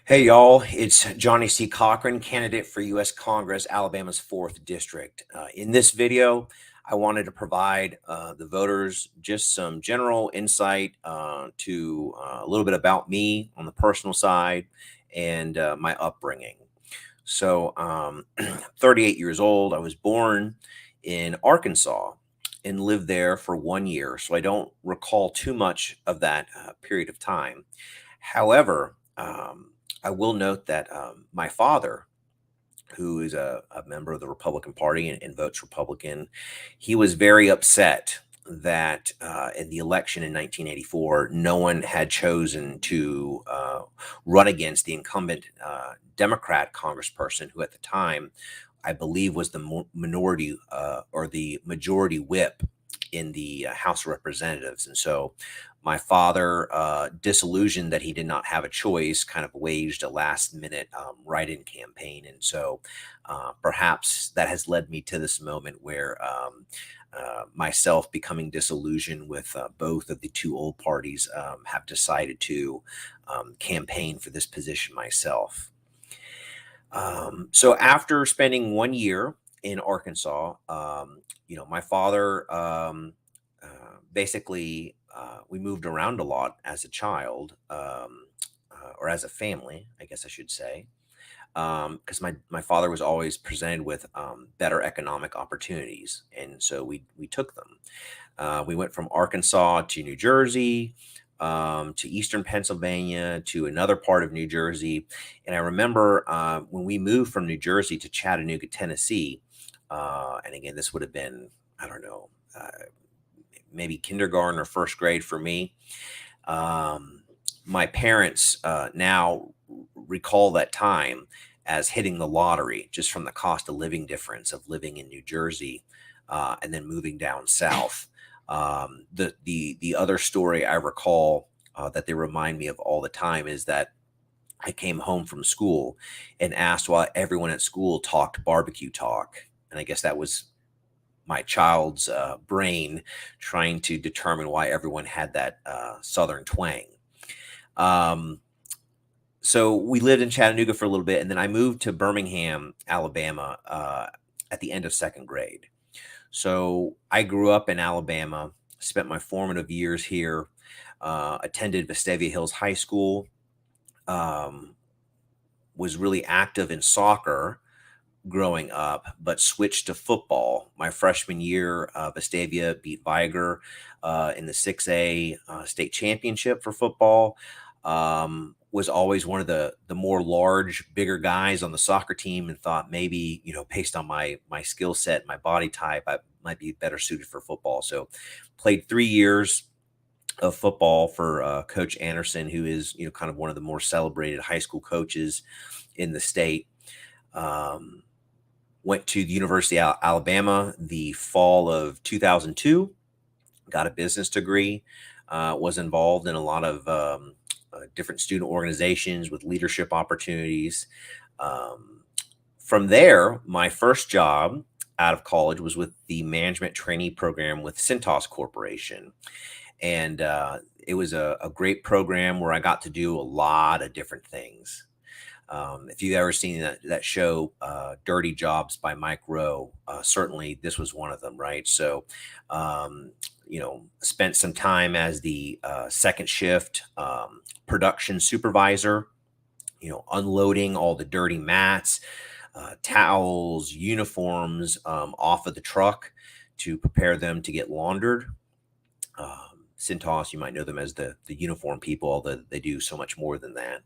Hey y'all, it's Johnny C. Cochran, candidate for U.S. Congress, Alabama's 4th District. In this video, I wanted to provide the voters just some general insight to a little bit about me on the personal side and my upbringing. So, 38 years old. I was born in Arkansas and lived there for 1 year. So, I don't recall too much of that period of time. However, I will note that my father, who is a member of the Republican Party and votes Republican, he was very upset that in the election in 1984, no one had chosen to run against the incumbent Democrat congressperson, who at the time, I believe, was the minority or the majority whip in the House of Representatives. And so my father, disillusioned that he did not have a choice, kind of waged a last minute write-in campaign. And so perhaps that has led me to this moment where myself becoming disillusioned with both of the two old parties have decided to campaign for this position myself. So after spending 1 year in Arkansas, my father basically we moved around a lot as a child, or as a family, I guess I should say, because my father was always presented with better economic opportunities, and so we took them. We went from Arkansas to New Jersey, to Eastern Pennsylvania, to another part of New Jersey. And I remember when we moved from New Jersey to Chattanooga, Tennessee, and again, this would have been, I don't know, maybe kindergarten or first grade for me. My parents now recall that time as hitting the lottery just from the cost of living difference of living in New Jersey and then moving down south. The other story I recall that they remind me of all the time is that I came home from school and asked why everyone at school talked barbecue talk, and I guess that was my child's brain trying to determine why everyone had that southern twang. Um, so we lived in Chattanooga for a little bit, and then I moved to Birmingham, Alabama, at the end of second grade. So I grew up in Alabama, spent my formative years here, attended Vestavia Hills High School, um, was really active in soccer growing up, but switched to football. My freshman year, Vestavia beat Viger in the 6A state championship for football. Was always one of the more large, bigger guys on the soccer team, and thought maybe, based on my skill set, my body type, I might be better suited for football. So played 3 years of football for Coach Anderson, who is, kind of one of the more celebrated high school coaches in the state. Um, Went to the University of Alabama the fall of 2002, got a business degree, was involved in a lot of different student organizations with leadership opportunities. Um, from there, my first job out of college was with the management trainee program with Cintas Corporation. And it was a great program where I got to do a lot of different things. If you've ever seen that show, Dirty Jobs by Mike Rowe, certainly this was one of them, right? So, spent some time as the second shift production supervisor, unloading all the dirty mats, towels, uniforms off of the truck to prepare them to get laundered. Cintas, you might know them as the uniform people, although they do so much more than that.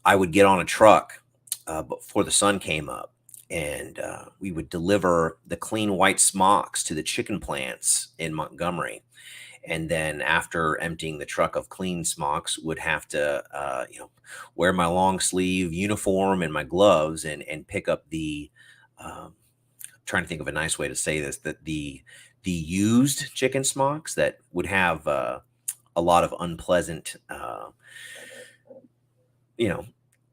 I would get on a truck before the sun came up, and we would deliver the clean white smocks to the chicken plants in Montgomery. And then after emptying the truck of clean smocks, would have to, wear my long sleeve uniform and my gloves and pick up the, trying to think of a nice way to say this, that the used chicken smocks that would have a lot of unpleasant, you know,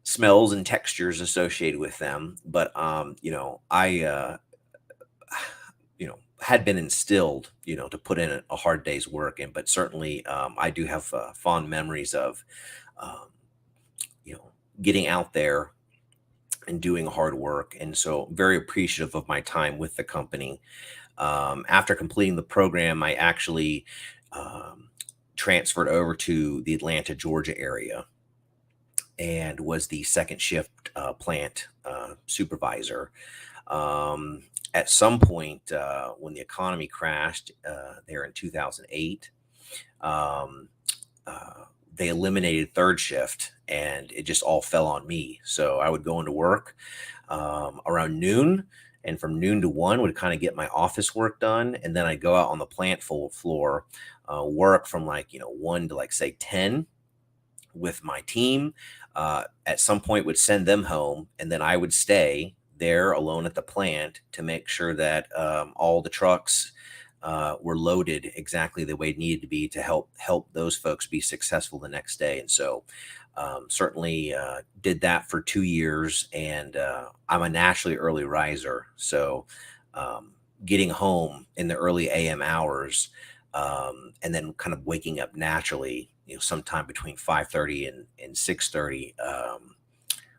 smells and textures associated with them. But I had been instilled, to put in a hard day's work. And but certainly I do have fond memories of um, getting out there and doing hard work. And so very appreciative of my time with the company. After completing the program, I actually um, transferred over to the Atlanta, Georgia area and was the second shift plant supervisor. At some point, when the economy crashed there in 2008, um, uh, they eliminated third shift and it just all fell on me. So I would go into work around noon, and from noon to 1 would kind of get my office work done. And then I'd go out on the plant floor, work from like, 1 to like say 10 with my team. At some point would send them home, and then I would stay there alone at the plant to make sure that all the trucks were loaded exactly the way it needed to be to help those folks be successful the next day. And so certainly did that for 2 years, and I'm a naturally early riser, so getting home in the early AM hours, and then kind of waking up naturally, sometime between 5:30 and 6:30,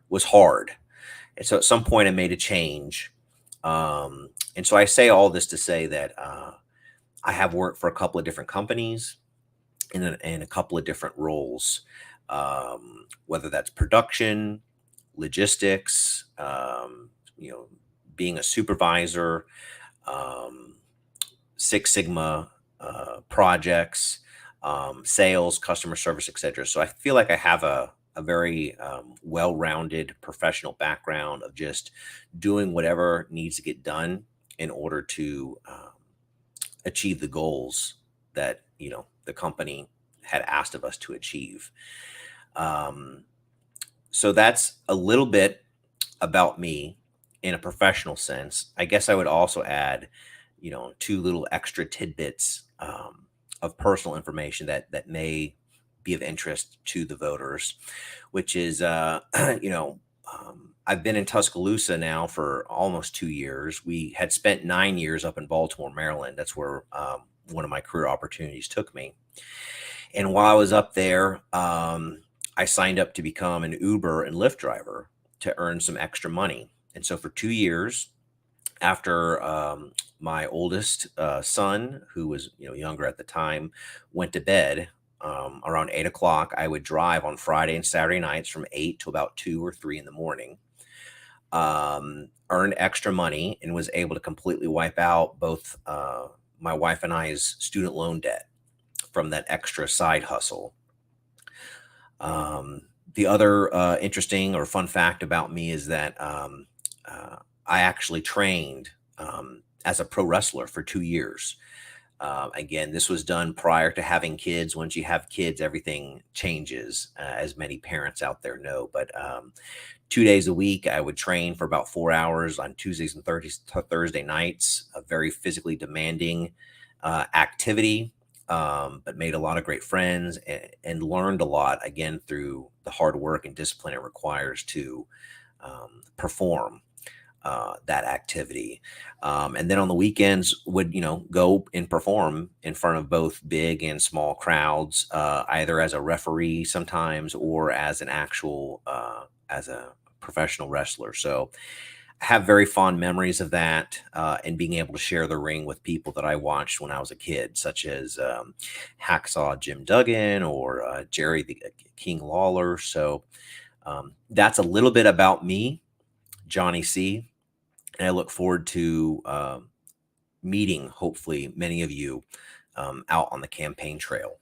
was hard. And so at some point I made a change. And so I say all this to say that I have worked for a couple of different companies in a couple of different roles, whether that's production, logistics, being a supervisor, um, Six Sigma projects, sales, customer service, etc. So I feel like I have a very well-rounded professional background of just doing whatever needs to get done in order to achieve the goals that the company had asked of us to achieve. Um, so that's a little bit about me in a professional sense. I guess I would also add, two little extra tidbits of personal information that may be of interest to the voters, which is, I've been in Tuscaloosa now for almost 2 years. We had spent 9 years up in Baltimore, Maryland. That's where one of my career opportunities took me. And while I was up there, I signed up to become an Uber and Lyft driver to earn some extra money. And so for 2 years, after my oldest son, who was younger at the time, went to bed around 8 o'clock, I would drive on Friday and Saturday nights from 8 to about 2 or 3 in the morning, earned extra money, and was able to completely wipe out both my wife and I's student loan debt from that extra side hustle. The other interesting or fun fact about me is that I actually trained as a pro wrestler for 2 years. Again, this was done prior to having kids. Once you have kids, everything changes, as many parents out there know. But 2 days a week, I would train for about 4 hours on Tuesdays and Thursday nights, a very physically demanding activity, but made a lot of great friends and learned a lot, again, through the hard work and discipline it requires to perform that activity. And then on the weekends would, go and perform in front of both big and small crowds, either as a referee sometimes or as an actual, as a professional wrestler. So I have very fond memories of that, and being able to share the ring with people that I watched when I was a kid, such as Hacksaw Jim Duggan or Jerry the King Lawler. So that's a little bit about me, Johnny C. And I look forward to meeting, hopefully, many of you out on the campaign trail.